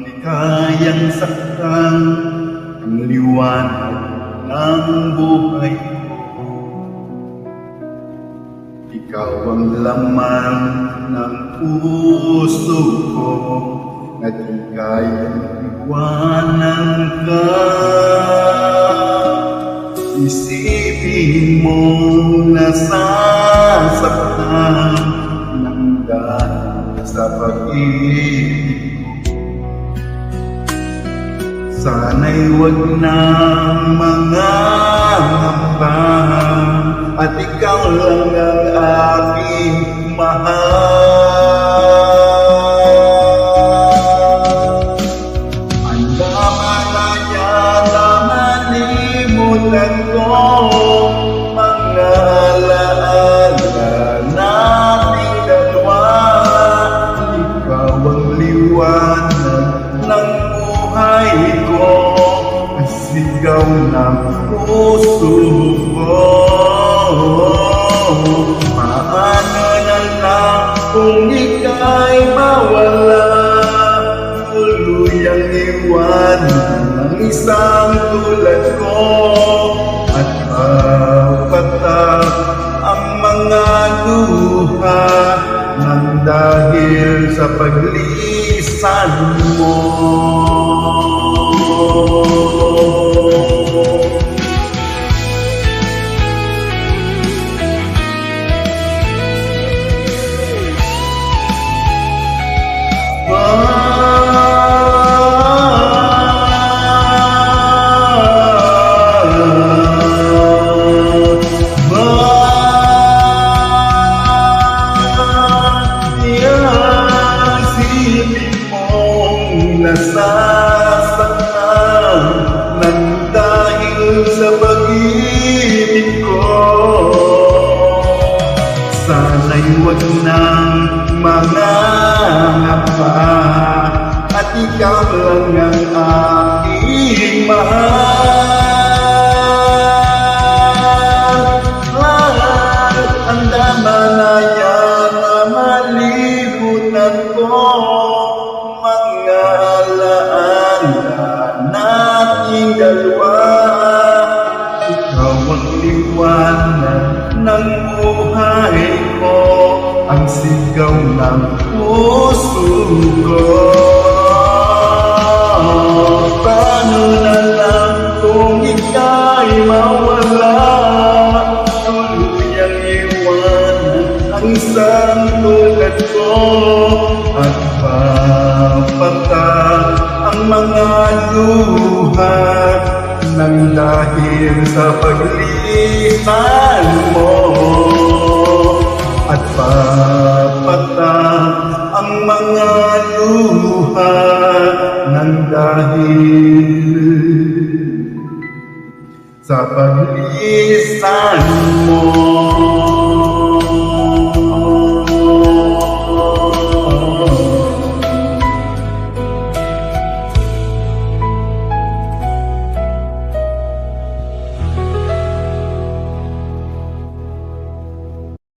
di kayang saktan ang liwanag ng buhay ko. Ikaw ang laman ng puso ko na di kayang iwanan ka. Isipin mong nasasaktan ng dahil sa pag-ibig ko. Sana'y wag nang mangangamba at ikaw lang ang aking mahal. Ang lamalaya na malimutan ko mga alaala nating dalawa. Ikaw ang liwanag ng buhay ko, ang sigaw ng puso ko. Paano na lang kung ika'y mawala, tuluyang iwanan ng isang tulad ko, at mapatak ang mga luha nang dahil sa paglisan mo. Nasasaktan nang dahil sa pag-ibig ko. Sana'y wag nang mangangapa at ikaw lang ang aking mahal. Ang damalaya na malimutan ko mga alaala nating dalawa. Ikaw ang liwanag ng buhay ko, ang sigaw ng puso ko. Paano na lang kung ika'y mawala, tuluyang iwanan ang isang tulad ko, at papatak ang mga luha nang dahil sa paglisan mo. At papatak ang mga luha nang dahil sa paglisan mo.